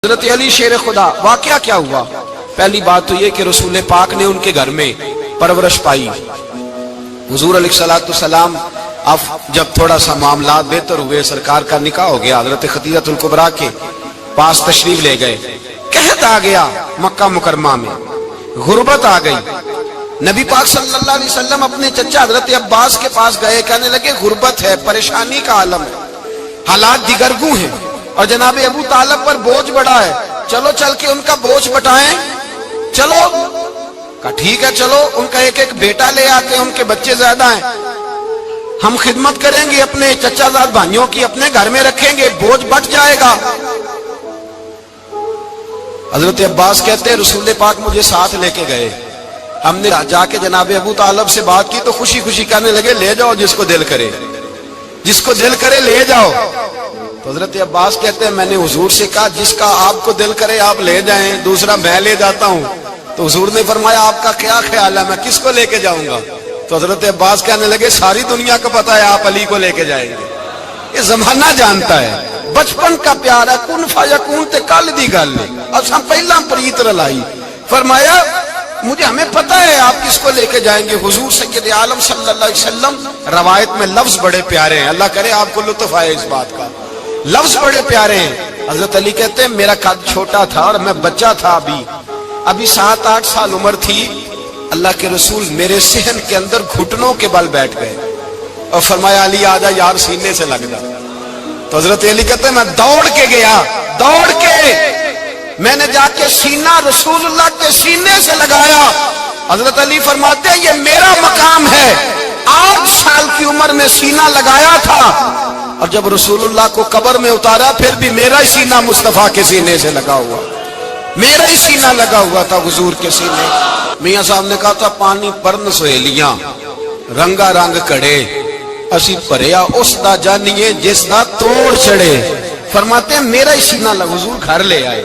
حضرت علی شیر خدا، واقعہ کیا ہوا؟ پہلی بات تو یہ کہ رسول پاک نے ان کے گھر میں پرورش پائی۔ حضور علیہ السلام اب جب تھوڑا سا معاملات بہتر ہوئے، سرکار کا نکاح ہو گیا، حضرت خدیجہ الکبریٰ کے پاس تشریف لے گئے۔ قحط آ گیا مکہ مکرمہ میں، غربت آ گئی۔ نبی پاک صلی اللہ علیہ وسلم اپنے چچا حضرت عباس کے پاس گئے، کہنے لگے غربت ہے، پریشانی کا عالم ہے، حالات دیگرگوں ہیں، اور جناب ابو طالب پر بوجھ بڑا ہے، چلو چل کے ان کا بوجھ بٹائیں۔ چلو کہا ٹھیک ہے، چلو ان کا ایک ایک بیٹا لے آتے ہیں، ان کے بچے زیادہ ہیں، ہم خدمت کریں گے اپنے چچا زاد بھائیوں کی، اپنے گھر میں رکھیں گے، بوجھ بٹ جائے گا۔ حضرت عباس کہتے ہیں رسول پاک مجھے ساتھ لے کے گئے، ہم نے جا کے جناب ابو طالب سے بات کی تو خوشی خوشی کہنے لگے لے جاؤ جس کو دل کرے، جس کو دل کرے لے جاؤ۔ تو حضرت عباس کہتے ہیں میں نے حضور سے کہا جس کا آپ کو دل کرے آپ لے جائیں، دوسرا میں لے جاتا ہوں۔ تو حضور نے فرمایا آپ کا کیا خیال ہے، میں کس کو لے کے جاؤں گا؟ تو حضرت عباس کہنے لگے ساری دنیا کو پتا ہے آپ علی کو لے کے جائیں گے، یہ زمانہ جانتا ہے، بچپن کا پیار ہے، کن فیکون تے کل دی گل ہے، اب ہم پہلا پریت رلائی۔ فرمایا مجھے ہمیں پتا ہے آپ کس کو لے کے جائیں گے۔ حضور سید عالم صلی اللہ علیہ وسلم، روایت میں لفظ بڑے پیارے ہیں، اللہ کرے آپ کو لطف آئے اس بات کا، لفظ بڑے پیارے ہیں۔ حضرت علی کہتے ہیں میرا قد چھوٹا تھا اور میں بچہ تھا، ابھی 7-8 سال عمر تھی، اللہ کے رسول میرے صحن کے اندر گھٹنوں کے بل بیٹھ گئے اور فرمایا علی آجا یار سینے سے لگ جا۔ تو حضرت علی کہتے ہیں میں دوڑ کے گیا، دوڑ کے میں نے جا کے سینہ رسول اللہ کے سینے سے لگایا۔ حضرت علی فرماتے ہیں یہ میرا مقام ہے، 8 سال کی عمر میں سینہ لگایا تھا، اور جب رسول اللہ کو قبر میں اتارا پھر بھی میرا ہی سینہ مصطفیٰ کے سینے سے لگا ہوا، میرا ہی سینہ لگا ہوا تھا حضور کے سینے۔ میاں صاحب نے کہا تھا پانی پرن سہیلیاں رنگا رنگ کڑے، اسی پریا اس دا جانیے جس دا توڑ چڑے۔ فرماتے ہیں میرا ہی سینہ لگا، حضور گھر لے آئے۔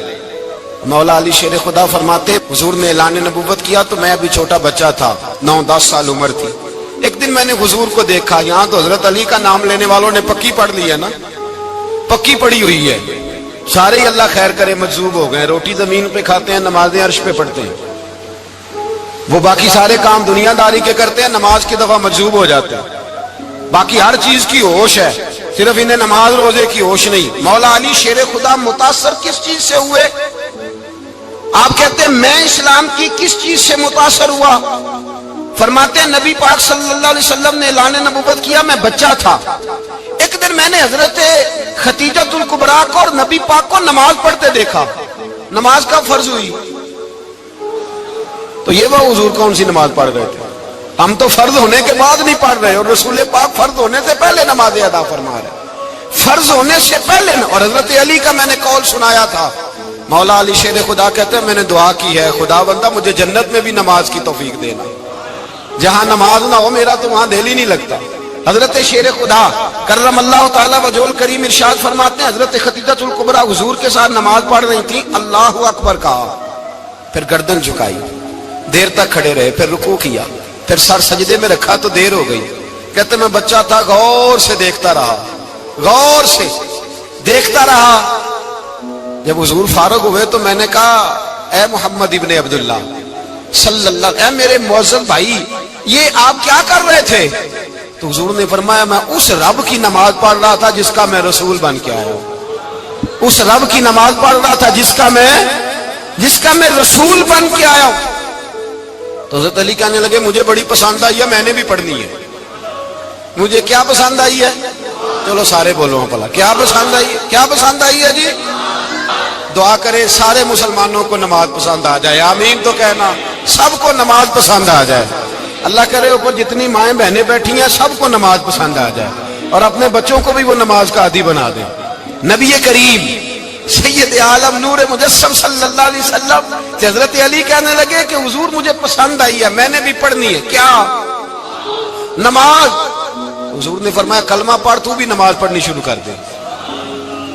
مولا علی شیر خدا فرماتے ہیں حضور نے اعلان نبوت کیا تو میں ابھی چھوٹا بچہ تھا، 9-10 سال عمر تھی۔ ایک دن میں نے حضور کو دیکھا، یہاں تو حضرت علی کا نام لینے والوں نے پکی پڑھ لی ہے نا، پکی پڑھی ہوئی ہے، سارے ہی اللہ خیر کرے مجذوب ہو گئے، روٹی زمین پہ کھاتے ہیں، نمازیں عرش پہ پڑھتے ہیں، وہ باقی سارے کام دنیا داری کے کرتے ہیں، نماز کی دفعہ مجذوب ہو جاتے ہیں، باقی ہر چیز کی ہوش ہے، صرف انہیں نماز روزے کی ہوش نہیں۔ مولا علی شیر خدا متاثر کس چیز سے ہوئے؟ آپ کہتے ہیں میں اسلام کی کس چیز سے متاثر ہوا؟ فرماتے ہیں نبی پاک صلی اللہ علیہ وسلم نے اعلان نبوت کیا، میں بچہ تھا، ایک دن میں نے حضرت خدیجہ الکبریٰ کو اور نبی پاک کو نماز پڑھتے دیکھا، نماز کا فرض ہوئی تو یہ وہ حضور کون سی نماز پڑھ رہے تھے؟ ہم تو فرض ہونے کے بعد نہیں پڑھ رہے، اور رسول پاک فرض ہونے سے پہلے نماز ادا فرما رہے، فرض ہونے سے پہلے۔ اور حضرت علی کا میں نے قول سنایا تھا، مولا علی شیر خدا کہتے ہیں میں نے دعا کی ہے خدا بندہ مجھے جنت میں بھی نماز کی توفیق دینا، جہاں نماز نہ ہو میرا تو وہاں دل ہی نہیں لگتا۔ حضرت شیر خدا کرم اللہ تعالیٰ وجہ الکریم ارشاد فرماتے ہیں حضرت خدیجہ الکبریٰ حضور کے ساتھ نماز پڑھ رہی تھی، اللہ اکبر کہا، پھر گردن جھکائی، دیر تک کھڑے رہے، پھر رکوع کیا، پھر سر سجدے میں رکھا تو دیر ہو گئی۔ کہتے میں بچہ تھا، غور سے دیکھتا رہا، غور سے دیکھتا رہا۔ جب حضور فارغ ہوئے تو میں نے کہا اے محمد ابن عبداللہ صلی اللہ، اے میرے معزز بھائی یہ آپ کیا کر رہے تھے؟ تو حضور نے فرمایا میں اس رب کی نماز پڑھ رہا تھا جس کا میں رسول بن کے آیا ہوں، اس رب کی نماز پڑھ رہا تھا جس کا میں رسول بن کے آیا ہوں۔ تو حضرت علی کہنے لگے مجھے بڑی پسند آئی ہے، میں نے بھی پڑھنی ہے۔ مجھے کیا پسند آئی ہے؟ چلو سارے بولو پلا کیا پسند آئی ہے؟ کیا پسند آئی ہے جی؟ دعا کرے سارے مسلمانوں کو نماز پسند آ جائے، آمین تو کہنا، سب کو نماز پسند آ جائے۔ اللہ کرے اوپر جتنی مائیں بہنیں بیٹھی ہیں سب کو نماز پسند آ جائے، اور اپنے بچوں کو بھی وہ نماز کا عادی بنا دے۔ نبی کریم سید عالم نور مجسم صلی اللہ علیہ وسلم حضرت علی کہنے لگے کہ حضور مجھے پسند آئی ہے، میں نے بھی پڑھنی ہے، کیا؟ نماز۔ حضور نے فرمایا کلمہ پڑھ، تو بھی نماز پڑھنی شروع کر دے۔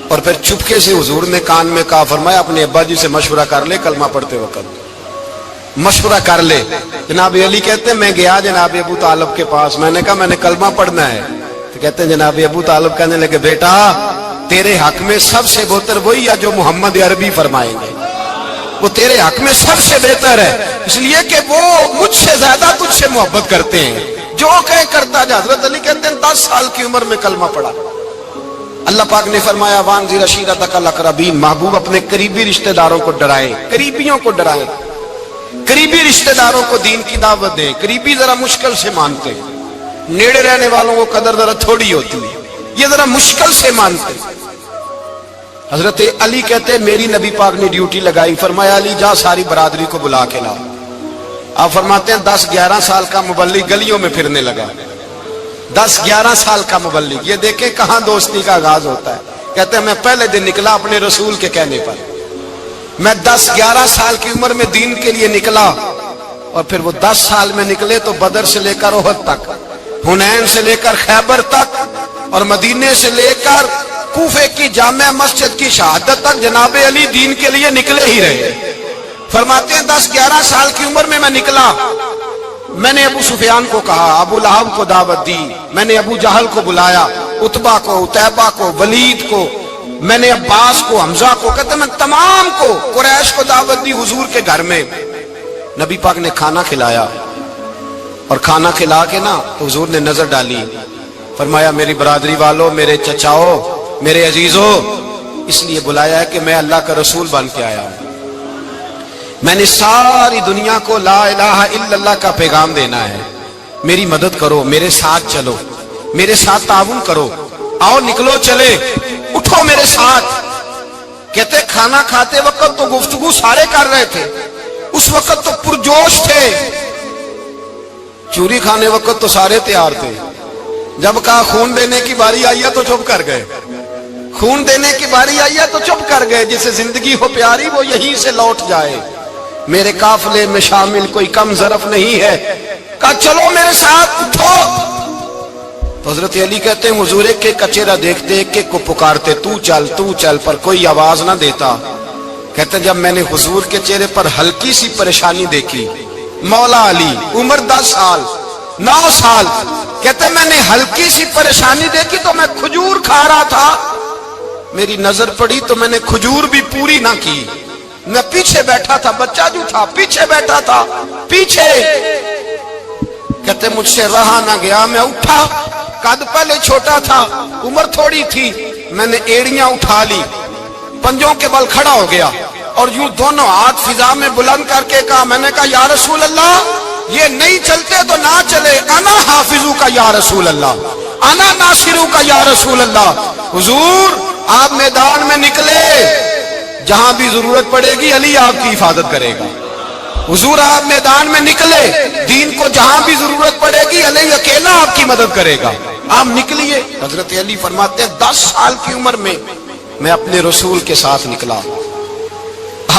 اور پھر چپکے سے حضور نے کان میں کہا، فرمایا اپنے ابا جی سے مشورہ کر لے، کلمہ پڑھتے وقت مشورہ کر لے۔ جناب علی کہتے ہیں میں گیا جناب ابو طالب کے پاس، میں نے کہا میں نے کلمہ پڑھنا ہے، تو کہتے ہیں جناب ابو طالب کہنے لگے بیٹا تیرے حق میں سب سے بہتر وہی ہے جو محمد عربی فرمائیں گے، وہ تیرے حق میں سب سے بہتر ہے، اس لیے کہ وہ مجھ سے زیادہ تجھ سے محبت کرتے ہیں، جو کہے کرتا جا۔ حضرت علی کہتے ہیں 10 سال کی عمر میں کلمہ پڑھا۔ اللہ پاک نے فرمایا وانذر عشیرتک الاقربین، محبوب اپنے قریبی رشتہ داروں کو ڈرائیں، قریبیوں کو ڈرائیں، قریبی رشتہ داروں کو دین کی دعوت دیں۔ قریبی ذرا مشکل سے مانتے ہیں، نیڑے رہنے والوں کو قدر ذرا تھوڑی ہوتی ہے، یہ ذرا مشکل سے مانتے ہیں۔ حضرت علی کہتے ہیں میری نبی پاک نے ڈیوٹی لگائی، فرمایا علی جا ساری برادری کو بلا کے لا۔ آپ فرماتے ہیں 10-11 سال کا مبلغ گلیوں میں پھرنے لگا، 10-11 سال کا مبلغ، یہ دیکھیں کہاں دوستی کا آغاز ہوتا ہے۔ کہتے ہیں میں پہلے دن نکلا اپنے رسول کے کہنے پر، میں 10-11 سال کی عمر میں دین کے لیے نکلا، اور پھر وہ 10 سال میں نکلے تو بدر سے لے کر احد تک، حنین سے لے کر خیبر تک، اور مدینے سے لے کر کوفے کی جامع مسجد کی شہادت تک جناب علی دین کے لیے نکلے ہی رہے۔ فرماتے ہیں 10-11 سال کی عمر میں نکلا، میں نے ابو سفیان کو کہا، ابو لہب کو دعوت دی، میں نے ابو جہل کو بلایا، عتبہ کو، عتیبہ کو، ولید کو، میں نے عباس کو، حمزہ کو، کہتے میں تمام کو، قریش کو دعوت دی حضور کے گھر میں۔ نبی پاک نے کھانا کھلایا، اور کھانا کھلا کے نا تو حضور نے نظر ڈالی، فرمایا میری برادری والوں، میرے چچاؤ، میرے عزیزوں، اس لیے بلایا ہے کہ میں اللہ کا رسول بن کے آیا ہوں، میں نے ساری دنیا کو لا الہ الا اللہ کا پیغام دینا ہے، میری مدد کرو، میرے ساتھ چلو، میرے ساتھ تعاون کرو، آؤ نکلو چلے، اٹھو میرے ساتھ۔ کہتے کھانا کھاتے وقت تو گفتگو سارے کر رہے تھے، اس وقت تو پرجوش تھے، چوری کھانے وقت تو سارے تیار تھے، جب کہا خون دینے کی باری آئی ہے تو چپ کر گئے، خون دینے کی باری آئی ہے تو چپ کر گئے، جسے زندگی ہو پیاری وہ یہیں سے لوٹ جائے، میرے قافلے میں شامل کوئی کم ظرف نہیں ہے، کہا چلو میرے ساتھ اٹھو۔ تو حضرت علی کہتے ہیں حضور ایک ایک کا چہرہ دیکھتے، ایک ایک کو پکارتے، تو چل، پر کوئی آواز نہ دیتا۔ کہتے ہیں جب میں نے حضور کے چہرے پر ہلکی سی پریشانی دیکھی، مولا علی عمر 10 سال 9 سال، کہتے ہیں میں نے ہلکی سی پریشانی دیکھی تو میں کھجور کھا رہا تھا، میری نظر پڑی تو میں نے کھجور بھی پوری نہ کی، میں پیچھے بیٹھا تھا، بچہ جو تھا پیچھے بیٹھا تھا، پیچھے۔ کہتے مجھ سے رہا نہ گیا، میں اٹھا، قد پہلے چھوٹا تھا، عمر تھوڑی تھی، میں نے ایڑیاں اٹھا لی، پنجوں کے بل کھڑا ہو گیا، اور یوں دونوں ہاتھ فضا میں بلند کر کے کہا، میں نے کہا یا رسول اللہ یہ نہیں چلتے تو نہ چلے، انا حافظو کا یا رسول اللہ، انا ناصرو کا یا رسول اللہ۔ حضور آپ میدان میں نکلے، جہاں بھی ضرورت پڑے گی علی آپ کی حفاظت کرے گا، حضور آپ میدان میں نکلے، دین کو جہاں بھی ضرورت پڑے گی علی اکیلا آپ کی مدد کرے گا، آپ نکلیے۔ حضرت علی فرماتے ہیں 10 سال کی عمر میں میں اپنے رسول کے ساتھ نکلا۔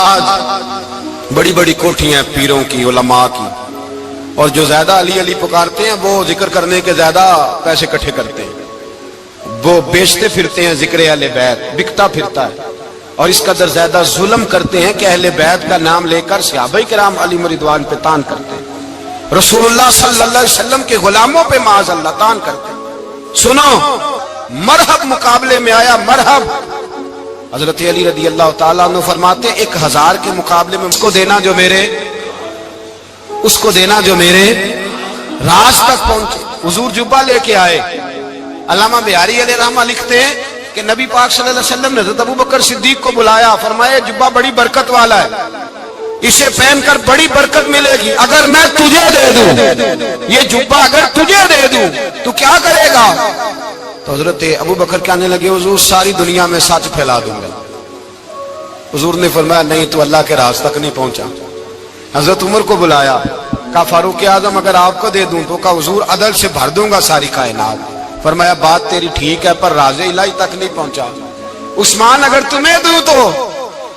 آج بڑی بڑی کوٹھیاں پیروں کی، علماء کی، اور جو زیادہ علی علی پکارتے ہیں وہ ذکر کرنے کے زیادہ پیسے اکٹھے کرتے ہیں، وہ بیچتے پھرتے ہیں، ذکر اہل بیت بکتا پھرتا ہے، اور اس قدر زیادہ ظلم کرتے ہیں کہ اہل بیت کا نام لے کر صحابہ کرام علی رضوان پہ تان کرتے ہیں، رسول اللہ صلی اللہ علیہ وسلم کے غلاموں پہ معاذ اللہ تان کرتے ہیں۔ سنو مرحب مقابلے میں آیا، مرحب۔ حضرت علی رضی اللہ تعالیٰ عنہ فرماتے 1000 کے مقابلے میں اس کو دینا جو میرے راز تک پہنچے۔ حضور جبہ لے کے آئے، علامہ بہاری علیہ رحمہ لکھتے ہیں کہ نبی پاک صلی اللہ علیہ وسلم نے حضرت ابوبکر صدیق کو بلایا، فرمایا جبہ بڑی برکت والا ہے، اسے پہن کر بڑی برکت ملے گی، اگر میں تجھے دے دوں یہ جبہ، اگر تجھے دے دوں تو کیا کرے گا؟ تو حضرت ابوبکر کہنے لگے حضور ساری دنیا میں سچ پھیلا دوں گا۔ حضور نے فرمایا نہیں، تو اللہ کے راز تک نہیں پہنچا۔ حضرت عمر کو بلایا، کہا فاروق اعظم اگر آپ کو دے دوں تو، کہا حضور عدل سے بھر دوں گا ساری کائنات۔ فرمایا بات تیری ٹھیک ہے پر راز الہی تک نہیں پہنچا۔ عثمان اگر تمہیں دوں تو،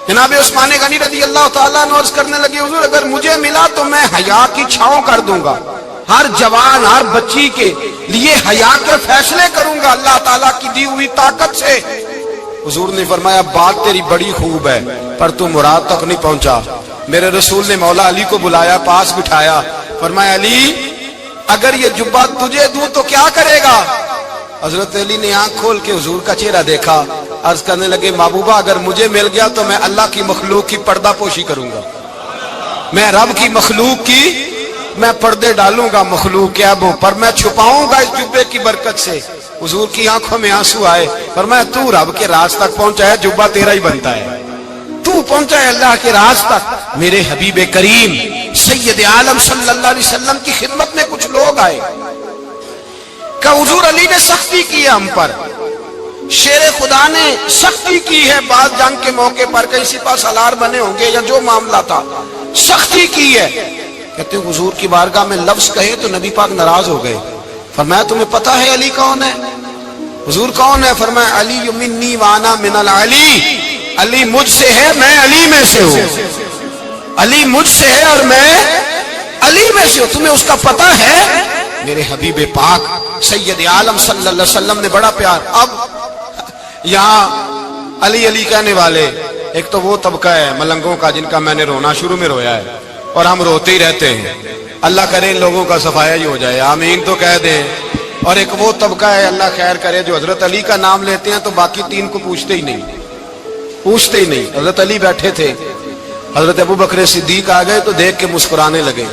جناب عثمان غنی رضی اللہ تعالیٰ عنہ عرض کرنے لگے حضور اگر مجھے ملا تو میں حیا کی چھاؤں کر دوں گا، ہر جوان ہر بچی کے لیے حیا کے فیصلے کروں گا اللہ تعالیٰ کی دی ہوئی طاقت سے۔ حضور نے فرمایا بات تیری بڑی خوب ہے پر تو مراد تک نہیں پہنچا۔ میرے رسول نے مولا علی کو بلایا، پاس بٹھایا، فرمایا علی اگر یہ جبہ تجھے دوں تو کیا کرے گا؟ حضرت علی نے آنکھ کھول کے حضور کا چہرہ دیکھا، عرض کرنے لگے محبوبہ اگر مجھے مل گیا تو میں اللہ کی مخلوق کی پردہ پوشی کروں گا، میں رب کی مخلوق کی میں پردے ڈالوں گا مخلوق کے ابوں پر، میں چھپاؤں گا اس جبے کی برکت سے۔ حضور کی آنکھوں میں آنسو آئے، فرمایا تو رب کے راز تک پہنچا ہے، جبہ تیرا ہی بنتا ہے، تو پہنچا ہے اللہ کے راز تک۔ میرے حبیب کریم سید عالم صلی اللہ علیہ وسلم کی خدمت میں کچھ لوگ آئے کہ حضور علی نے سختی کی ہے ہم پر، شیر خدا نے سختی کی ہے، بعض جنگ کے موقع پر کئی سپہ سالار بنے ہوں گے یا جو معاملہ تھا سختی کی ہے۔ کہتے ہیں حضور کی بارگاہ میں لفظ کہے تو نبی پاک ناراض ہو گئے۔ فرمایا تمہیں پتہ ہے علی کون ہے؟ حضور کون ہے؟ فرمایا علی منی وانا من العلی، علی مجھ سے ہے میں علی میں سے ہوں، علی مجھ سے ہے اور میں علی میں سے ہوں، تمہیں اس کا پتہ ہے؟ میرے حبیب پاک سید عالم صلی اللہ علیہ وسلم نے بڑا پیار۔ اب یہاں علی علی کہنے والے ایک تو وہ طبقہ ہے ملنگوں کا جن کا میں نے رونا شروع میں رویا ہے اور ہم روتے ہی رہتے ہیں، اللہ کرے ان لوگوں کا صفایا ہی ہو جائے، آمین تو کہہ دیں۔ اور ایک وہ طبقہ ہے اللہ خیر کرے جو حضرت علی کا نام لیتے ہیں تو باقی تین کو پوچھتے ہی نہیں، پوچھتے ہی نہیں۔ حضرت علی بیٹھے تھے، حضرت ابو بکر صدیق آ گئے تو دیکھ کے مسکرانے لگے،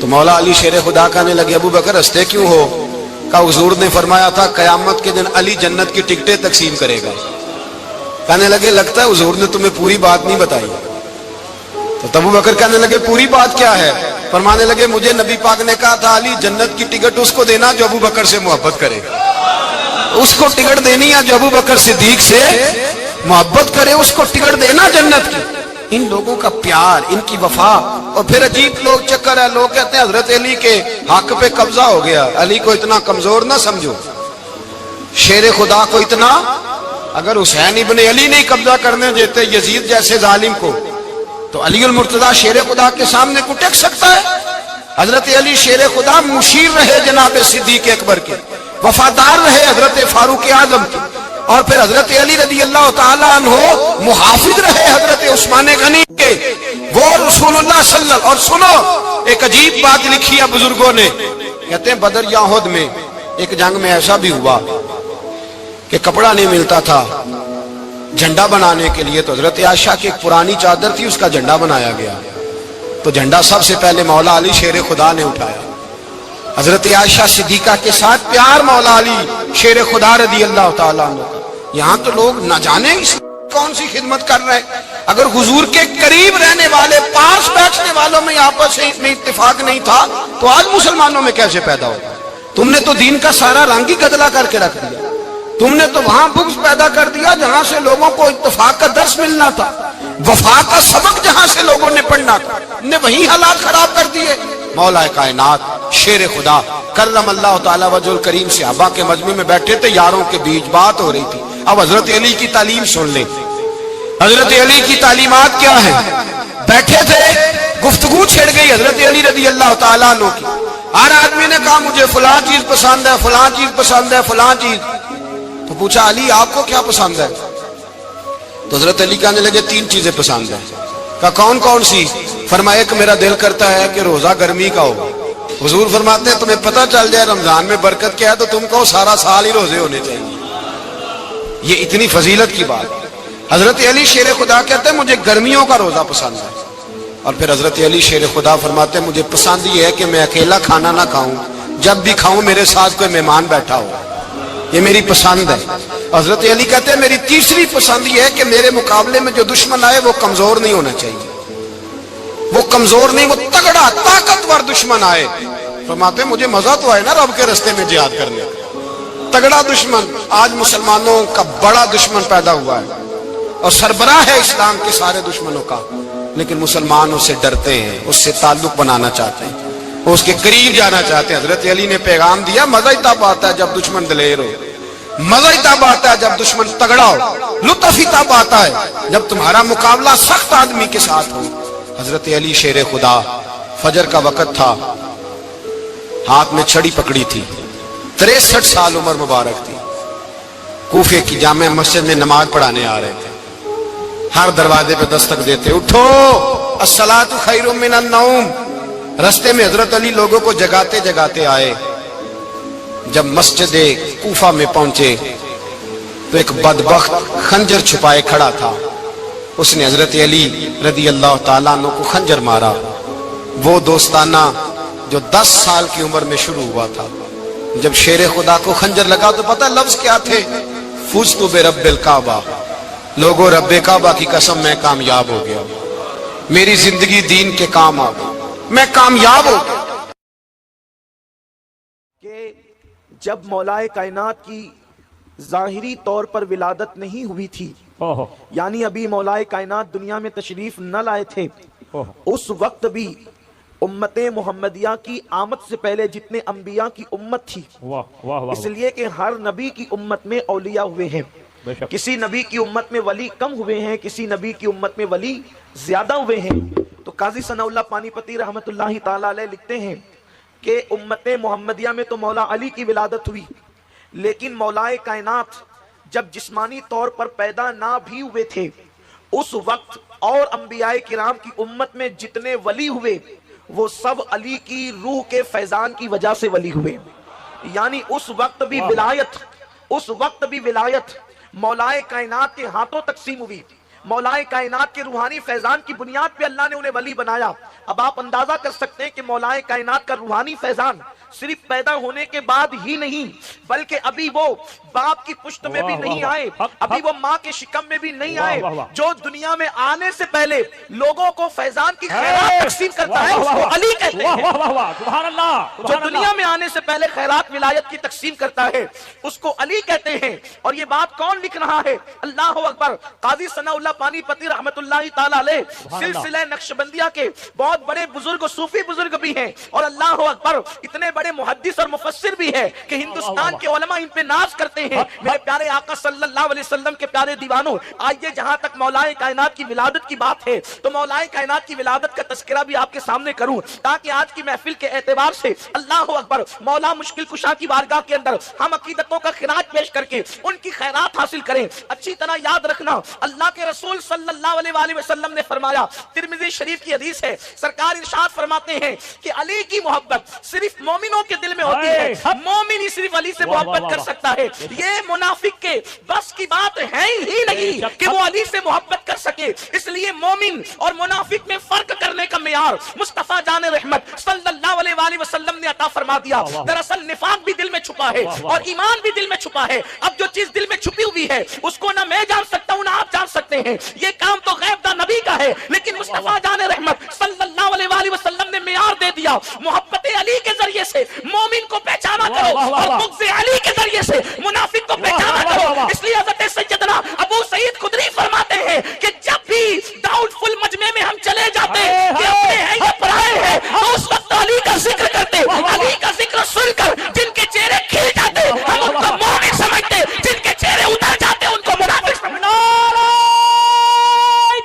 تو مولا علی شیر خدا کہنے لگے ابو بکر ہنستے کیوں ہو؟ کہا حضور نے فرمایا تھا قیامت کے دن علی جنت کی ٹکٹیں تقسیم کرے گا۔ کہنے لگے لگتا ہے حضور نے تمہیں پوری بات نہیں بتائی۔ تو ابو بکر کہنے لگے پوری بات کیا ہے؟ فرمانے لگے مجھے نبی پاک نے کہا تھا علی جنت کی ٹکٹ اس کو دینا جو ابو بکر سے محبت کرے، اس کو ٹکٹ دینی ہے جو ابو بکر صدیق سے محبت کرے، اس کو ٹکٹ دینا جنت کی۔ ان لوگوں کا پیار، ان کی وفا۔ اور پھر عجیب لوگ چکر ہے، لوگ کہتے ہیں حضرت علی کے حق پہ قبضہ ہو گیا، علی کو اتنا کمزور نہ سمجھو، شیر خدا کو اتنا، اگر حسین ابن علی نہیں قبضہ کرنے دیتے یزید جیسے ظالم کو تو علی المرتضیٰ شیر خدا کے سامنے کو ٹک سکتا ہے؟ حضرت علی شیر خدا مشیر رہے جناب صدیق اکبر کے، وفادار رہے حضرت فاروق اعظم کے، اور پھر حضرت علی رضی اللہ تعالیٰ عنہ محافظ رہے حضرت عثمان غنی کے، وہ رسول اللہ صلی اللہ۔ اور سنو ایک عجیب بات لکھی ہے بزرگوں نے، کہتے ہیں بدر یا احد میں ایک جنگ میں ایسا بھی ہوا کہ کپڑا نہیں ملتا تھا جھنڈا بنانے کے لیے، تو حضرت عائشہ کی ایک پرانی چادر تھی، اس کا جھنڈا بنایا گیا، تو جھنڈا سب سے پہلے مولا علی شیر خدا نے اٹھایا۔ حضرت عائشہ صدیقہ کے ساتھ پیار مولا علی شیر خدا رضی اللہ تعالیٰ عنہ کا۔ یہاں تو لوگ نہ جانے کون سی خدمت کر رہے ہیں، اگر حضور کے قریب رہنے والے پاس بیٹھنے والوں میں آپس میں اتفاق نہیں تھا تو آج مسلمانوں میں کیسے پیدا ہوگا؟ تم نے تو دین کا سارا رنگ ہی گدلا کر کے رکھ دیا، تم نے تو وہاں بغض پیدا کر دیا جہاں سے لوگوں کو اتفاق کا درس ملنا تھا، وفا کا سبق جہاں سے لوگوں نے پڑھنا تھا، نے وہی حالات خراب کر دیے۔ مولا کائنات شیر خدا کرم اللہ تعالیٰ وجہ الکریم صحابہ کے مجمع میں بیٹھے تھے، یاروں کے بیچ بات ہو رہی تھی۔ اب حضرت علی کی تعلیم سن لیں، حضرت علی کی تعلیمات کیا ہیں؟ بیٹھے تھے، گفتگو چھڑ گئی حضرت علی رضی اللہ تعالیٰ عنہ کی، ہر آدمی نے کہا مجھے فلاں چیز پسند ہے، فلاں چیز پسند ہے، فلاں چیز۔ تو پوچھا علی آپ کو کیا پسند ہے؟ تو حضرت علی کہنے لگے تین چیزیں پسند ہیں۔ کہا کون کون سی؟ فرمایا کہ میرا دل کرتا ہے کہ روزہ گرمی کا ہو۔ حضور فرماتے ہیں تمہیں پتہ چل جائے رمضان میں برکت کیا ہے تو تم کو سارا سال ہی روزے ہونے چاہیے، یہ اتنی فضیلت کی بات۔ حضرت علی شیر خدا کہتے ہیں مجھے گرمیوں کا روزہ پسند ہے، اور پھر حضرت علی شیر خدا فرماتے ہیں مجھے پسند یہ ہے کہ میں اکیلا کھانا نہ کھاؤں، جب بھی کھاؤں میرے ساتھ کوئی مہمان بیٹھا ہو، یہ میری پسند ہے۔ حضرت علی کہتے ہیں میری تیسری پسند یہ ہے کہ میرے مقابلے میں جو دشمن آئے وہ کمزور نہیں ہونا چاہیے، وہ کمزور نہیں، وہ تگڑا طاقتور دشمن آئے۔ فرماتے ہیں مجھے مزہ تو آئے نا رب کے رستے میں جہاد کرنے کا، تگڑا دشمن۔ آج مسلمانوں کا بڑا دشمن پیدا ہوا ہے اور سربراہ ہے اسلام کے سارے دشمنوں کا، لیکن مسلمان اس سے ڈرتے ہیں، اس سے تعلق بنانا چاہتے ہیں، وہ اس کے قریب جانا چاہتے ہیں۔ حضرت علی نے پیغام دیا مزہ ہی تب آتا ہے جب دشمن دلیر ہو، مزہ ہی تب آتا ہے جب دشمن تگڑا ہو، لطف ہی تب آتا ہے جب تمہارا مقابلہ سخت آدمی کے ساتھ ہو۔ حضرت علی شیر خدا، فجر کا وقت تھا، ہاتھ میں چھڑی پکڑی تھی، 63 سال عمر مبارک تھی، کوفے کی جامع مسجد میں نماز پڑھانے آ رہے تھے، ہر دروازے پہ دستک دیتے اٹھو الصلاۃ خیر من النوم۔ رستے میں حضرت علی لوگوں کو جگاتے جگاتے آئے، جب مسجد کوفہ میں پہنچے تو ایک بدبخت خنجر چھپائے کھڑا تھا، اس نے حضرت علی رضی اللہ تعالیٰ عنہ کو خنجر مارا۔ وہ دوستانہ جو 10 سال کی عمر میں شروع ہوا تھا، جب شیر خدا کو خنجر لگا تو پتہ لفظ کیا تھے؟ فزت برب الکعبہ، لوگو رب کعبہ کی قسم میں کامیاب ہو گیا، میری زندگی دین کے کام آ گئی، میں کامیاب ہو گیا۔ کہ جب مولائے کائنات کی ظاہری طور پر ولادت نہیں ہوئی تھی، یعنی ابھی مولائے کائنات دنیا میں تشریف نہ لائے تھے، اس وقت بھی امت محمدیہ کی آمد سے پہلے جتنے انبیاء کی امت تھی، اس لیے کہ ہر نبی کی امت میں اولیاء ہوئے ہیں، کسی نبی کی امت میں ولی کم ہوئے ہیں، کسی نبی کی امت میں ولی زیادہ ہوئے ہیں۔ تو قاضی ثناء اللہ پانی پتی رحمت اللہ تعالیٰ علیہ لکھتے ہیں کہ امت محمدیہ میں تو مولا علی کی ولادت ہوئی، لیکن مولائے کائنات جب جسمانی طور پر پیدا نہ بھی ہوئے تھے، اس وقت اور انبیاء کرام کی امت میں جتنے ولی ہوئے وہ سب علی کی روح کے فیضان کی وجہ سے ولی ہوئے، یعنی اس وقت بھی ولایت مولائے کائنات کے ہاتھوں تقسیم ہوئی، مولائے کائنات کے روحانی فیضان کی بنیاد پہ اللہ نے انہیں ولی بنایا۔ اب آپ اندازہ کر سکتے ہیں کہ مولائے کائنات کا روحانی فیضان صرف پیدا ہونے کے بعد ہی نہیں، بلکہ ابھی وہ باپ کی پشت میں بھی نہیں آئے، ابھی وہ ماں کے شکم میں بھی نہیں آئے، جو دنیا میں آنے سے پہلے لوگوں کو فیضان کی خیرات تقسیم کرتا ہے اس کو علی کہتے ہیں۔ جو دنیا میں آنے سے پہلے خیرات ولایت کی تقسیم کرتا ہے اس کو علی کہتے ہیں۔ اور یہ بات کون لکھ رہا ہے؟ اللہ اکبر، قاضی ثناء اللہ پانی پتی رحمت اللہ تعالیٰ علیہ سلسلہ نقشبندیہ کے بہت بڑے بزرگ صوفی بزرگ بھی ہیں، اور اللہ اکبر اتنے بڑے محدث اور مفسر بھی ہیں کہ ہندوستان کے علماء ان پہ ناز کرتے ہیں۔ میرے پیارے آقا صلی اللہ علیہ وسلم کے پیارے دیوانوں، آئیے جہاں تک مولائے کائنات کی ولادت کی بات ہے تو مولائے کائنات کی ولادت کا تذکرہ بھی آپ کے سامنے کروں، تاکہ آج کی محفل کے اعتبار سے اللہ اکبر مولا مشکل کشا کی بارگاہ کے اندر ہم عقیدتوں کا خراج پیش کر کے ان کی خیرات حاصل کریں۔ اچھی طرح یاد رکھنا، اللہ کے رسول صلی اللہ علیہ وآلہ وسلم نے فرمایا، ترمذی شریف کی حدیث ہے، سرکار ارشاد فرماتے ہیں کہ علی کی محبت صرف مومنوں کے دل میں ہوتی ہے، مومن ہی صرف علی سے محبت کر سکتا ہے۔ یہ منافق کے بس کی بات ہے ہی نہیں کہ وہ علی سے محبت کر سکے، اس لیے مومن اور منافق میں فرق کرنے کا معیار مصطفیٰ جان رحمت صلی اللہ علیہ وآلہ وسلم نے عطا فرما دیا۔ دراصل نفاق بھی دل میں چھپا ہے اور ایمان بھی دل میں چھپا ہے۔ اب جو چیز دل میں چھپی ہوئی ہے اس کو نہ میں جان سکتا ہوں نہ آپ جان سکتے ہیں، یہ کام تو غیب دا نبی کا ہے، لیکن مصطفیٰ جان رحمت صلی اللہ علیہ وآلہ وسلم نے معیار دے دیا، محبت علی کے ذریعے سے مومن کو پہچانا کرو اور بغض علی کے ذریعے سے منافق کو پہچانا کرو۔ اس لیے حضرت سیدنا ابو سعید خدری فرماتے ہیں کہ جب بھی ڈاؤٹ فل مجمع میں ہم چلے جاتے کہ اپنے ہیں یا پرائے ہیں تو اس وقت علی کا ذکر کرتے، علی کا ذکر سن کر جن کے چہرے کھل جاتے ہم ان کو مومن سمجھتے، جن کے چہرے اتر جاتے ان کو منافق سمجھتے۔ نعرہ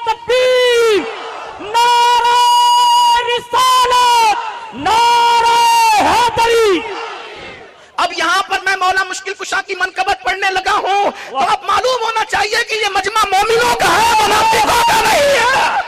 تکبیر، نعرہ رسالت، نعرہ حیدری۔ اب یہاں پر میں مولا مشکل کشا کی منقبت پڑھنے لگا ہوں تو اب معلوم ہونا چاہیے کہ یہ مجمع مومنوں کا ہے، منافقوں کا نہیں ہے۔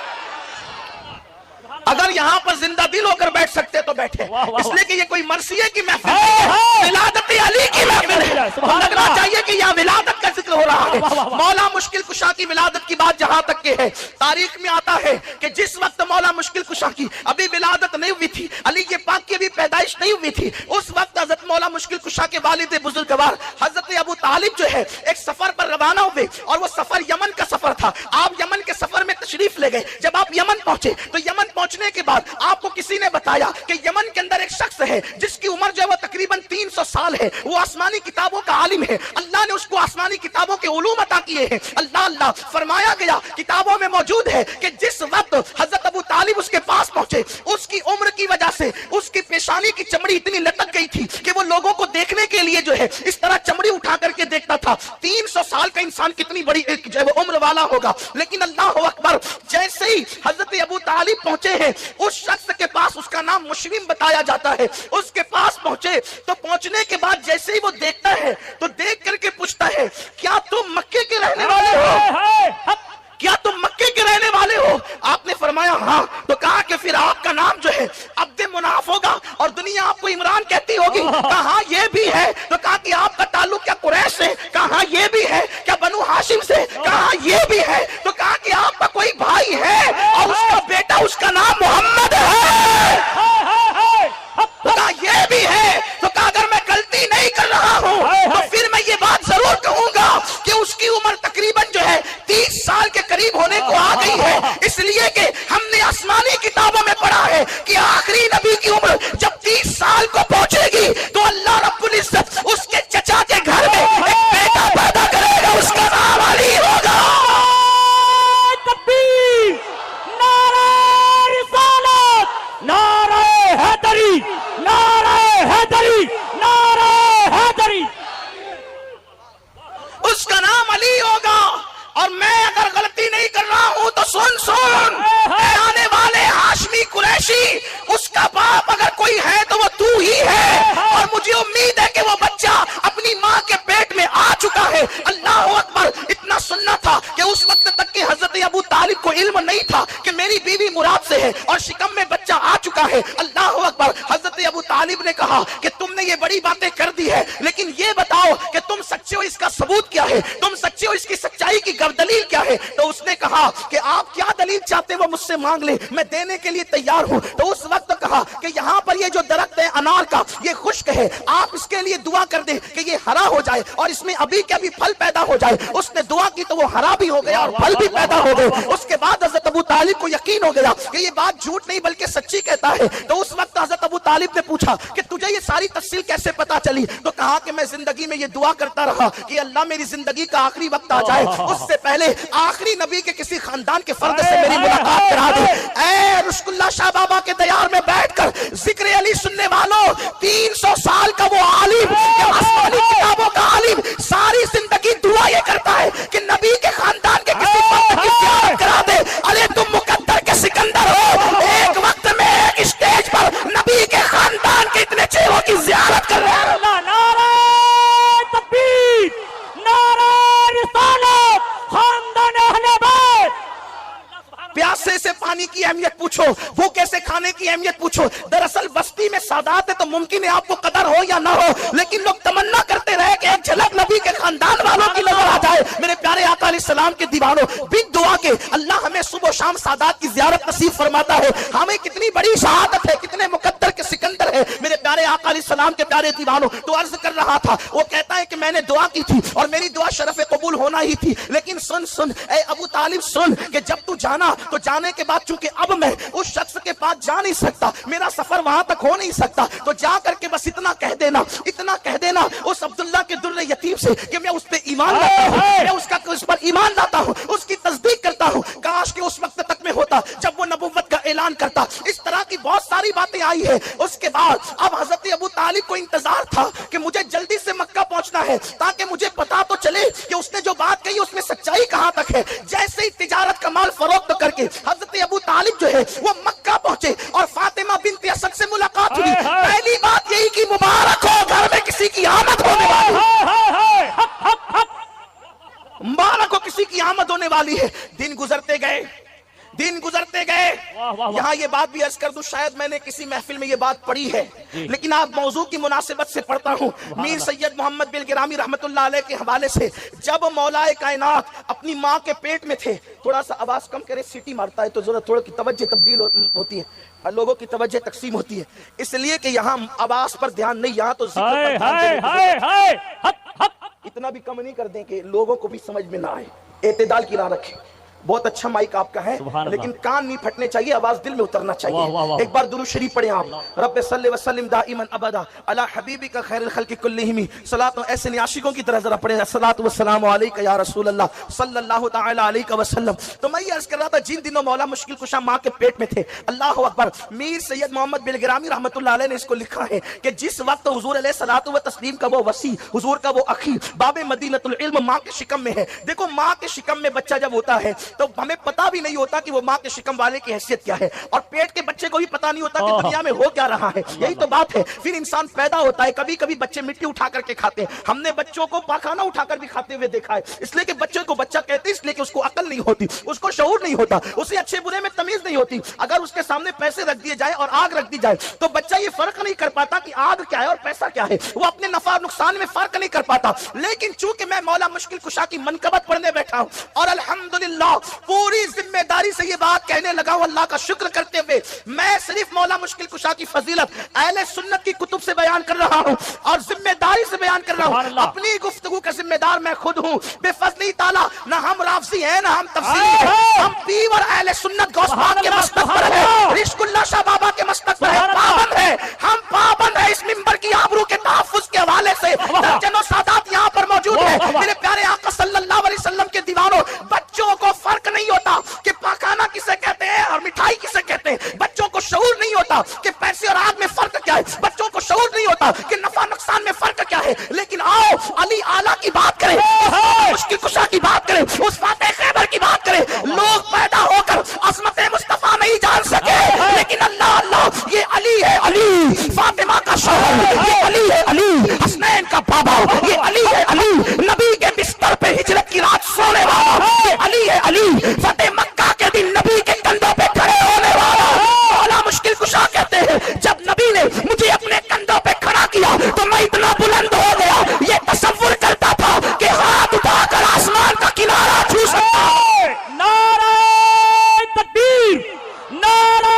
اگر یہاں پر زندہ دل ہو کر بیٹھ سکتے تو بیٹھے، اس لیے کہ یہ کوئی مرثیے کی محفل ہے، ولادت علی کی محفل ہے، تو لگنا چاہیے کہ یہاں ولادت کا ذکر ہو رہا ہے۔ مولا مشکل کشا کی ولادت کی بات جہاں تک کہ ہے، تاریخ میں آتا ہے کہ جس وقت مولا مشکل کشا کی ابھی ولادت نہیں ہوئی تھی، علی کے پاک کی ابھی پیدائش نہیں ہوئی تھی، اس وقت حضرت مولا مشکل کشا کے والد بزرگوار حضرت ابو طالب جو ہے ایک سفر پر روانہ ہوئے، اور وہ سفر یمن کا سفر تھا۔ آپ یمن کے سفر میں تشریف لے گئے۔ جب آپ یمن پہنچے تو یمن پہنچنے کے بعد آپ کو کسی نے بتایا کہ یمن کے اندر ایک شخص ہے جس کی عمر جو ہے وہ تقریباً 300 سال ہے، وہ آسمانی کتابوں کا عالم ہے، اللہ نے اس کو آسمانی کتابوں کے علوم عطا کیے ہیں۔ اللہ فرمایا گیا کتابوں میں موجود ہے کہ جس وقت حضرت ابو طالب اس کے پاس پہنچے، اس کی عمر کی وجہ سے اس کی پیشانی کی چمڑی اتنی لٹک گئی تھی کہ وہ لوگوں کو دیکھنے کے لیے جو ہے اس طرح چمڑی اٹھا کر کے دیکھتا تھا۔ 300 سال کا انسان کتنی بڑی جو ہے وہ عمر والا ہوگا، لیکن اللہ اکبر جیسے ہی حضرت ابو طالب پہنچے ہیں اس شخص کے پاس، اس کا نام مشرم بتایا جاتا ہے، اس کے پاس پہنچے تو پہنچنے کے بعد جیسے ہی وہ دیکھتا ہے تو دیکھ کر کے پوچھتا ہے کیا تم مکے کے رہنے والے ہو؟ کیا تم مکے کے رہنے والے ہو؟ آپ نے فرمایا ہاں۔ تو کہا کہ پھر آپ کا نام جو ہے عبد مناف ہوگا اور دنیا آپ کو عمران کہتی ہوگی۔ کہا یہ بھی ہے۔ تو کہا کہ آپ کا تعلق کیا قریش سے؟ کہا یہ بھی ہے۔ کیا اس لیے کہ ہم نے آسمانی کتابوں میں پڑھا ہے کہ آخری نبی کی عمر جب 30 سال کو پہنچے گی تو اللہ رب العزت اس کے چچا کے گھر میں ایک بیٹا پیدا کرے گا، اس کا نام علی ہوگا۔ تکبیر، نعرہ رسالت، نعرہ حیدری، نعرہ حیدری، نعرہ حیدری۔ اس کا نام علی ہوگا۔ اور میں اگر غلطی نہیں کر رہا ہوں تو سن اے آنے والے ہاشمی قریشی، اس کا باپ اگر کوئی ہے تو وہ تو ہی ہے، اور مجھے امید ہے کہ وہ بچہ اپنی ماں کے پیٹ میں آ چکا ہے۔ اللہ اکبر۔ اتنا سننا تھا کہ اس وقت تک کہ حضرت ابو طالب کو علم نہیں تھا کہ میری بیوی مراد سے ہے اور شکم میں بچہ آ چکا ہے۔ اللہ اکبر۔ حضرت ابو طالب نے کہا کہ تم نے یہ بڑی باتیں کر دی ہے، لیکن یہ بتاؤ کہ تم سچے ہو، اس کا ثبوت کیا ہے؟ تم سچے ہو، اس کی سچائی کی دلیل کیا ہے؟ تو اس نے کہا کہ آپ کیا دلیل چاہتے وہ مجھ سے مانگ لیں، میں دینے کے لیے تیار ہوں۔ تو اس وقت کہا کہ یہاں پر یہ جو درخت ہے انار کا، یہ خشک ہے، آپ اس کے لیے دعا کر دیں کہ یہ ہرا ہو جائے اور اس میں ابھی کے ابھی پھل پیدا ہو جائے۔ اس نے دعا کی تو وہ ہرا بھی ہو گیا اور پھل بھی پیدا ہو گئے۔ اس کے بعد حضرت ابو طالب کو یقین ہو گیا کہ یہ بات جھوٹ نہیں بلکہ سچی کہتا ہے۔ تو اس وقت حضرت ابو طالب نے پوچھا کہ تجھے یہ ساری تفصیل کیسے پتا چلی؟ تو کہا کہ میں زندگی میں یہ دعا کرتا رہا کہ اللہ میری زندگی کا آخری وقت آ جائے، اس سے پہلے آخری نبی کے کسی خاندان کے فرد سے میری ملاقات کرا دے۔ اے رشک اللہ شاہ بابا کے دیار میں بیٹھ کر ذکر علی سننے والوں، 300 سال کا وہ عالم، آسمانی کتابوں کا عالم، ساری زندگی دعا یہ کرتا ہے کہ نبی کے خاندان کے کسی فرد کی زیارت کرا دے۔ ارے تم مقدر کے سکندر ہو، ایک وقت میں ایک اسٹیج پر نبی کے خاندان کے اتنے چہروں کی زیارت کر رہے ہیں۔ نعرہ تکبیر، نعرہ رسالت، خاندان اہل بیت۔ پیاسے سے پانی کی اہمیت پوچھو، وہ کیسے کھانے کی اہمیت پوچھو۔ دراصل بستی میں سادات ہے تو ممکن ہے آپ کو قدر ہو یا نہ ہو، لیکن لوگ تمنا کرتے رہے کہ ایک جھلک نبی کے خاندان والوں کی نظر آ جائے۔ میرے پیارے آقا علیہ السلام کے دیوانوں، بن دعا کے اللہ ہمیں صبح و شام سادات کی زیارت نصیب فرماتا ہے۔ ہمیں کتنی بڑی شہادت ہے، کتنے مقدر کے سکندر ہے میرے پیارے آقا علیہ السلام کے پیارے دیوانوں۔ تو عرض کر رہا تھا، وہ کہتا ہے کہ میں نے دعا کی تھی اور میری دعا شرف قبول ہونا ہی تھی، لیکن سن اے ابو طالب سن کہ جب تو جانا تو جانے کے بعد چونکہ اب میں اس شخص کے پاس جا نہیں سکتا، میرا سفر وہاں تک ہو نہیں سکتا، تو جا کر کے بس اتنا کہہ دینا اس عبداللہ کے در یتیم سے کہ میں اس پہ ایمان لاتا ہوں، میں اس پر ایمان لاتا ہوں، اس کی تصدیق کرتا ہوں۔ کاش کہ اس وقت تک میں ہوتا جب وہ نبوت کا اعلان کرتا۔ اس طرح کی بہت ساری باتیں آئی ہے۔ اس کے بعد اب حضرت ابو طالب کو انتظار تھا کہ مجھے جلدی سے مکہ پہنچنا ہے تاکہ مجھے پتا تو چلے کہ اس نے جو بات کہی اس میں سچائی کہاں تک ہے۔ جیسے ہی تجارت کا مال فروخت کر کے حضرت ابو طالب جو ہے وہ مکہ پہنچے اور فاطمہ بنت اسد سے ملاقات ہوئی۔ پہلی بات یہی کہ مبارک ہو، گھر میں کسی کی آمد ہونے والی ہے، مبارک ہو کسی کی آمد ہونے والی ہے۔ دن گزرتے گئے۔ یہاں یہ بات بھی عرض کر دوں، شاید میں نے کسی محفل میں یہ بات پڑھی ہے، لیکن آپ موضوع کی مناسبت سے پڑھتا ہوں۔ میر سید محمد بن گرامی رحمت اللہ علیہ کے حوالے سے، جب مولا کائنات اپنی ماں کے پیٹ میں تھے، تھوڑا سا آواز کم کرے، سیٹی مارتا ہے تو ذرا تھوڑا کی توجہ تبدیل ہوتی ہے، لوگوں کی توجہ تقسیم ہوتی ہے، اس لیے کہ یہاں آواز پر دھیان نہیں، یہاں تو ذکر پر دھیان دیں۔ اتنا بھی کم نہیں کر دیں کہ لوگوں کو بھی سمجھ میں نہ آئے، اعتدال کی راہ رکھیں۔ بہت اچھا مائک آپ کا ہے لیکن کان نہیں پھٹنے چاہیے، آواز دل میں اترنا چاہیے۔ ایک بار درود شریف پڑھیں آپ، رب صلی وسلم دائما ابدا علی حبیبک خیر الخلق کلہم، صلاۃ ایسے عاشقوں کی طرح ذرا پڑھیں، الصلاۃ والسلام علیک یا رسول اللہ صلی اللہ تعالی علیہ وسلم۔ تو میں یہ عرض کر رہا تھا، جن دنوں مولا مشکل کشا ماں کے پیٹ میں تھے، اللہ اکبر، میر سید محمد بن گرامی رحمت اللہ علیہ نے اس کو لکھا ہے کہ جس وقت حضور علیہ الصلوۃ والتسلیم کا وہ وصی، حضور کا وہ اخی باب مدینۃ العلم ماں کے شکم میں ہے۔ دیکھو ماں کے شکم میں بچہ جب ہوتا ہے تو ہمیں پتہ بھی نہیں ہوتا کہ وہ ماں کے شکم والے کی حیثیت کیا ہے، اور پیٹ کے بچے کو بھی پتہ نہیں ہوتا کہ دنیا میں ہو کیا رہا ہے۔ یہی تو بات ہے، پھر انسان پیدا ہوتا ہے، کبھی کبھی بچے مٹی اٹھا کر کے کھاتے ہیں، ہم نے بچوں کو پاخانہ اٹھا کر بھی کھاتے ہوئے دیکھا ہے، اس لیے کہ بچے کو بچہ کہتے ہیں، اس لیے کہ اس کو عقل نہیں ہوتی، اس کو شعور نہیں ہوتا، اسے اچھے برے میں تمیز نہیں ہوتی۔ اگر اس کے سامنے پیسے رکھ دیے جائے اور آگ رکھ دی جائے تو بچہ یہ فرق نہیں کر پاتا کہ آگ کیا ہے اور پیسہ کیا ہے، وہ اپنے نفع اور نقصان میں فرق نہیں کر پاتا۔ لیکن چونکہ میں مولا مشکل کشا کی منقبت پڑھنے بیٹھا ہوں اور الحمدللہ پوری ذمہ داری سے یہ بات کہنے لگا ہوں، اللہ کا شکر کرتے ہوئے، میں صرف مولا مشکل کشا کی فضیلت اہل سنت کی کتب سے بیان کر رہا ہوں اور ذمہ داری سے بیان کر رہا ہوں۔ اپنی گفتگو کا ذمہ دار میں خود ہوں، بے فضلی تعالی، نہ ہم رافضی ہیں نہ ہم تفسیری ہیں، ہم پیور اہل اہل سنت غوث پاک کے مسلک پر ہے، رشق اللہ شاہ بابا کے مسلک پر ہے، پابند ہے، ہم پابند ہیں اس منبر کی آبرو کے تحفظ کے حوالے سے۔ درجنوں سادات یہاں پر موجود ہیں، میرے پیارے آقا صلی اللہ علیہ وسلم کے دیوانوں، بچوں کو فرق نہیں ہوتا کہ پاکانہ کسے کہتے ہیں اور مٹھائی کسے کہتے ہیں، بچوں کو شعور نہیں ہوتا کہ پیسے اور آگ میں فرق کیا ہے، بچوں کو شعور نہیں ہوتا کہ نفع نقصان میں فرق کیا ہے۔ لیکن آؤ علی اعلیٰ کی بات کریں، مشکل کشا کی بات کریں، اس فاتح خیبر کی بات کریں۔ لوگ پیدا ہو کر عظمت مصطفیٰ نہیں جان سکے، لیکن اللہ اللہ یہ علی ہے، علی فاطمہ کا شوہر، یہ علی ہے، علی حسنین کا بابا، یہ علی ہے، علی نبی کے بستر پہ ہجرت کی رات سونے والا، یہ علی ہے، علی فتح مکہ کے دن نبی کے کندھوں پہ کھڑے ہونے والا۔ مولا مشکل کشا کہتے ہیں جب نبی نے مجھے اپنے کندھوں پہ کھڑا کیا تو میں اتنا بلند ہو گیا، یہ تصور کرتا تھا کہ ہاتھ اٹھا کر آسمان کا کنارہ چھو سکتا ہوں۔ نعرہ تکبیر، نعرہ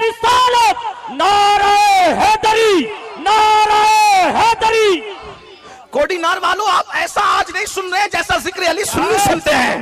رسالت، نعرہ حیدری، نعرہ حیدری۔ کوڈی نار والوں آپ ایسا آج نہیں سن رہے جیسا ذکر علی سنی سنتے ہیں،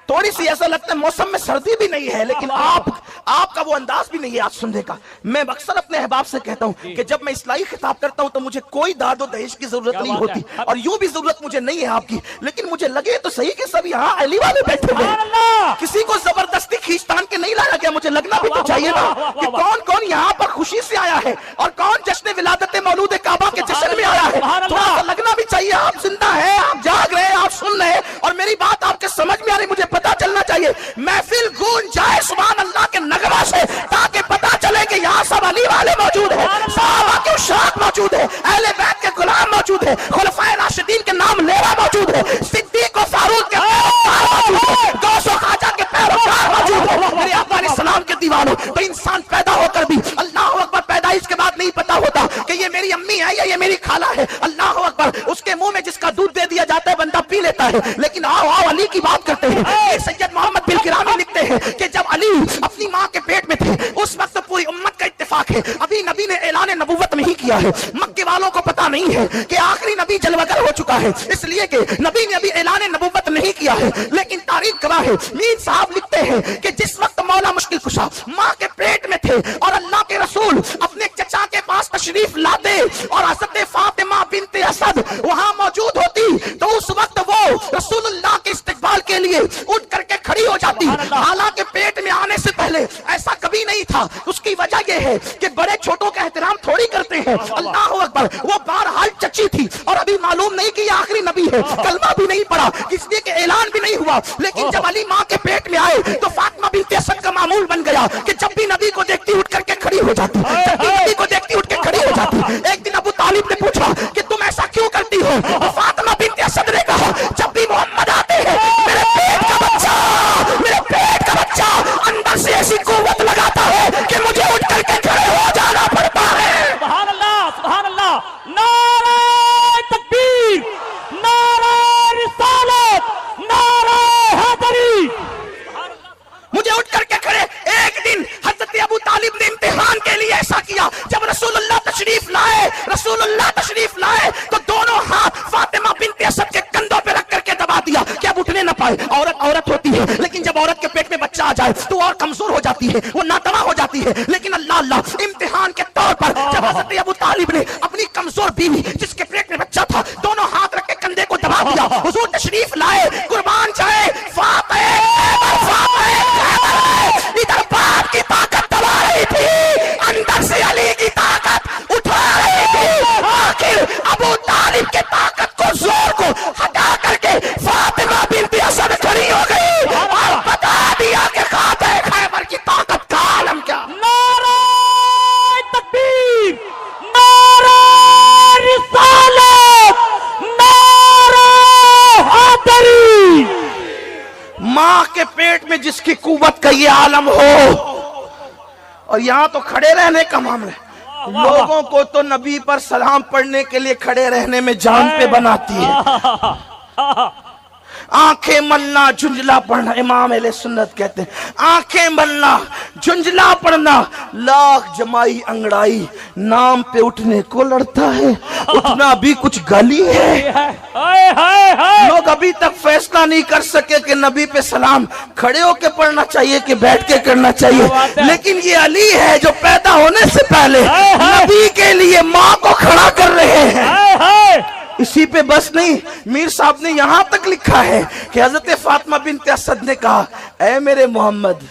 تھوڑی سی ایسا لگتا ہے موسم میں سردی بھی نہیں ہے، لیکن آپ کا وہ انداز بھی نہیں ہے آج سننے کا۔ میں اکثر اپنے احباب سے کہتا ہوں کہ جب میں اصلاحی خطاب کرتا ہوں تو مجھے کوئی داد و دہیش کی ضرورت نہیں ہوتی، اور یوں بھی ضرورت مجھے نہیں ہے آپ کی، لیکن مجھے لگے تو صحیح کہ سب یہاں علی والے بیٹھے ہوئے ہیں، کسی کو زبردستی کھینچتان کے نہیں لایا گیا۔ مجھے لگنا بھی تو چاہیے نا کہ کون کون یہاں پر خوشی سے آیا ہے اور کون جشن ولادت مولود کعبہ کے جشن میں آیا ہے، تھوڑا سا لگنا بھی چاہیے۔ آپ زندہ ہیں، آپ جاگ رہے ہیں، آپ سن رہے ہیں، اور میری بات آپ کے سمجھ میں آ رہی، مجھے پتا چلنا چاہیے، محفل گونج جائے سبحان اللہ کے نغمہ سے، تاکہ پتا چلے کہ یہاں سب علی والے موجود ہیں، صحابہ کے اشراق موجود ہیں، اہل بیت کے غلام موجود ہیں، خلفائے راشدین کے نام لیوا موجود ہے، صدیق و فاروق کے پیروکار موجود ہیں، غوث و خواجہ کے پیروکار موجود ہیں۔ میرے آقا علیہ السلام کے دیوانوں، تو انسان پیدا ہو کر بھی اللہ اکبر پیدائش کے بعد نہیں پتا ہوتا کہ یہ میری امی ہے یا یہ میری خالہ ہے۔ اللہ اکبر، اس کے منہ میں جس کا دودھ دے دیا جاتا ہے بندہ پی لیتا ہے، لیکن آؤ علی کی بات کرتے ہیں۔ سید محمد بن کرامی لکھتے ہیں کہ جب علی اپنی ماں کے پیٹ میں تھے اس وقت پوری امت کا اتفاق ہے، ابھی نبی نے اعلان نبوت نہیں کیا ہے، مکے والوں کو پتا نہیں ہے کہ آخری نبی جلوگر ہو چکا ہے، اس لیے کہ نبی نے ابھی اعلان نبوت نہیں کیا ہے، لیکن تاریخ گواہ ہے۔ میر صاحب لکھتے ہیں کہ جس وقت مولا مشکل کشا ماں کے پیٹ میں تھے اور اللہ کے رسول اپنے چچا کے پاس تشریف لاتے اور حضرت فاطمہ بنت اسد وہاں موجود ہوتی تو اس وقت وہ رسول اللہ کے استقبال کے لیے اٹھ کر کے کھڑی ہو جاتی، حالانکہ پیٹ میں آنے سے پہلے ایسا کبھی نہیں تھا۔ اس کی وجہ یہ ہے کہ بڑے چھوٹوں کا احترام تھوڑی کرتے ہیں۔ اللہ اکبر، وہ بہرحال چچی تھی اور ابھی معلوم نہیں کہ یہ آخری نبی ہے، کلمہ بھی نہیں پڑا، اس لیے کہ اعلان بھی نہیں ہوا، لیکن جب علی ماں کے پیٹ میں آئے تو فاطمہ بنت اسد کا معمول بن گیا کہ جب بھی نبی کو دیکھتی اٹھ کر کے کھڑی ہو جاتی، جب بھی نبی کو دیکھتی اٹھ کے کھڑی ہو جاتی۔ ایک دن ابو طالب نے پوچھا کہ تم ایسا کیوں کرتی ہو؟ فاطمہ بنت اسد نے کہا جب بھی محمد آتے ہیں میرے پیٹ کا بچہ اندر سے ایسی قوت لگاتا ہے کہ مجھے اٹھ کر کے کھڑے ہو جانا پڑتا ہے۔ سبحان اللہ، سبحان اللہ، نعرہ تکبیر، نعرہ رسالت، نعرہ حیدری۔ مجھے اٹھ کر کے کھڑے۔ ایک دن حضرت ابو طالب نے امتحان کے لیے ایسا کیا، جب رسول اللہ تشریف لائے تو دونوں ہاتھ فاطمہ بنت اسد کے کندھوں پہ رکھ کر کے دبا دیا کہ اب اٹھنے نہ پائے۔ عورت ہوتی ہے، لیکن جب عورت کے پیٹ میں بچہ آ جائے تو اور کمزور ہو جاتی ہے، وہ ناتواں ہو جاتی ہے، لیکن اللہ امتحان کے طور پر جب حضرت ابو طالب نے اپنی کمزور بیوی جس کے پیٹ میں بچہ تھا دونوں ہاتھ رکھ کے کندھے کو دبا دیا، حضور تشریف لائے، قربان جائے ادھر باپ کی طاقت دبا رہی تھی، اندر سے علی کی طاقت اٹھا رہی تھی، آخر ابو طالب کے طاقت کو زور کو ہٹا کر کے فاطمہ بنت اسد کھڑی ہو گئی اور بتا دیا کہ خاتہ خیبر کی طاقت کا عالم کیا۔ نعرہ تکبیر، نعرہ رسالت، نعرہ حیدری۔ ماں کے پیٹ میں جس کی قوت کا یہ عالم ہو، اور یہاں تو کھڑے رہنے کا معاملہ ہے، لوگوں کو تو نبی پر سلام پڑھنے کے لیے کھڑے رہنے میں جان پہ بناتی ہے۔ آنکھیں ملنا جھنجلا پڑھنا، امام اہل سنت کہتے ہیں آنکھیں ملنا جھنجلا پڑھنا لاکھ جمائی انگڑائی نام پہ اٹھنے کو لڑتا ہے، اٹھنا بھی کچھ گالی ہے۔ لوگ ابھی تک فیصلہ نہیں کر سکے کہ نبی پہ سلام کھڑے ہو کے پڑھنا چاہیے کہ بیٹھ کے کرنا چاہیے، لیکن یہ علی ہے جو پیدا ہونے سے پہلے نبی کے لیے ماں کو کھڑا کر رہے ہیں۔ اسی پہ بس نہیں، میر صاحب نے یہاں تک لکھا ہے کہ حضرت فاطمہ بنت اسد نے کہا اے میرے محمد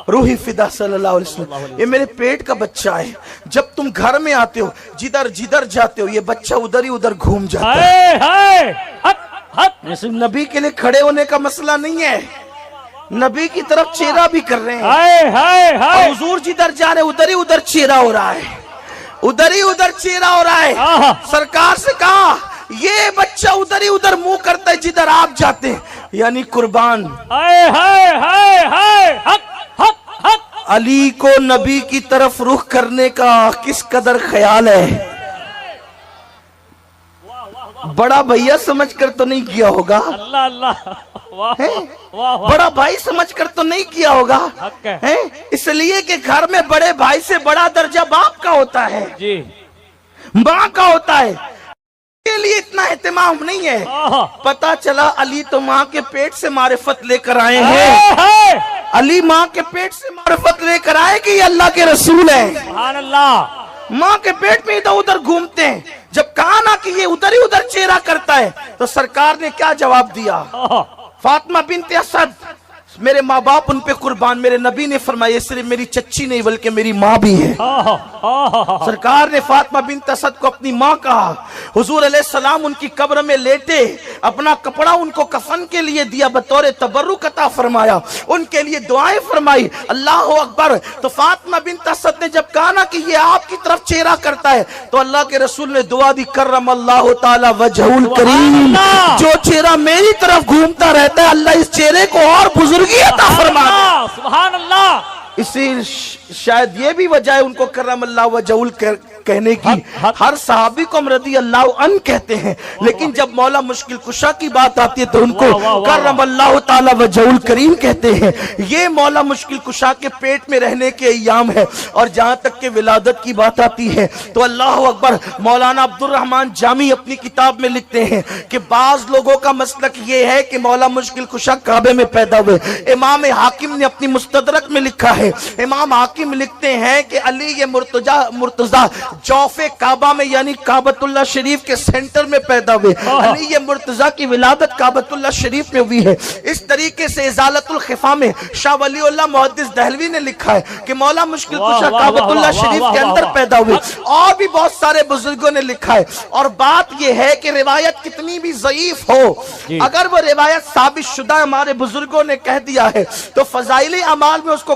روحی فدا صلی اللہ علیہ وسلم، یہ میرے پیٹ کا بچہ ہے، جب تم گھر میں آتے ہو جدھر جدھر جاتے ہو یہ بچہ ادھر ہی ادھر گھوم جاتا ہے۔ نبی کے لیے کھڑے ہونے کا مسئلہ نہیں ہے، نبی کی طرف چہرہ بھی کر رہے ہیں، اور حضور جدھر جا رہے ادھر ہی ادھر چہرہ ہو رہا ہے، ادھر ہی ادھر چہرہ ہو رہا ہے۔ سرکار سے کہا یہ بچہ ادھر ہی ادھر منہ کرتا ہے جدھر آپ جاتے ہیں، یعنی قربان علی کو نبی کی طرف رخ کرنے کا کس قدر خیال ہے۔ بڑا بھیا سمجھ کر تو نہیں کیا ہوگا، بڑا بھائی سمجھ کر تو نہیں کیا ہوگا، اس لیے کہ گھر میں بڑے بھائی سے بڑا درجہ باپ کا ہوتا ہے، ماں کا ہوتا ہے، کے لیے اتنا اہتمام نہیں ہے۔ پتا چلا علی تو ماں کے پیٹ سے معرفت لے کر آئے ہیں، علی ماں کے پیٹ سے معرفت لے کر آئے کہ یہ اللہ کے رسول ہیں، سبحان اللہ۔ ماں کے پیٹ میں ادھر ادھر گھومتے ہیں۔ جب کہا نا کہ یہ ادھر ہی ادھر چہرہ کرتا ہے تو سرکار نے کیا جواب دیا؟ فاطمہ بنت اسد میرے ماں باپ ان پہ قربان، میرے نبی نے فرمایا یہ صرف میری چچی نہیں بلکہ میری ماں بھی ہے۔ سرکار نے فاطمہ بنت اسد کو اپنی ماں کہا، حضور علیہ السلام ان کی قبر میں لیٹے، اپنا کپڑا ان کو کفن کے لیے دیا، بطور تبرک عطا فرمایا، ان کے لیے دعائیں فرمائی، اللہ اکبر۔ تو فاطمہ بنت اسد نے جب کہا نا کہ یہ آپ کی طرف چہرہ کرتا ہے تو اللہ کے رسول نے دعا دی، کرم اللہ تعالی وجہ الکریم، جو چہرہ میری طرف گھومتا رہتا ہے اللہ اس چہرے کو اور بزرگ عطا فرما دے۔ سبحان اللہ۔ اسی شاید یہ بھی وجہ ہے ان کو کرم اللہ وجہ کہنے کی۔ ہر صحابی کو ہم رضی اللہ عنہ کہتے ہیں، لیکن جب مولا مشکل کشا کی بات آتی ہے تو ان کو کرم اللہ تعالی وجہ الکریم کہتے ہیں۔ یہ مولا مشکل کشا کے پیٹ میں رہنے کے ایام ہے، اور جہاں تک کہ ولادت کی بات آتی ہے تو اللہ اکبر، مولانا عبد الرحمن جامی اپنی کتاب میں لکھتے ہیں کہ بعض لوگوں کا مسلک یہ ہے کہ مولا مشکل کشا کعبے میں پیدا ہوئے۔ امام حاکم نے اپنی مستدرک میں لکھا ہے، امام حاکم لکھتے ہیں کہ علی یہ مرتضی جوف کعبہ میں یعنی کعبۃ اللہ شریف کے سینٹر میں پیدا ہوئے، علی یہ مرتضی کی ولادت کعبۃ اللہ شریف میں ہوئی ہے۔ اس طریقے سے ازالت الخفا میں شاہ ولی اللہ محدث دہلوی نے لکھا ہے کہ مولا مشکل کشا کعبۃ اللہ شریف کے اندر پیدا ہوئے، اور بھی بہت سارے بزرگوں نے لکھا ہے۔ اور بات یہ ہے کہ روایت کتنی بھی ضعیف ہو، اگر وہ روایت ثابت شدہ ہمارے بزرگوں نے کہہ دیا ہے تو فضائل اعمال میں اس کو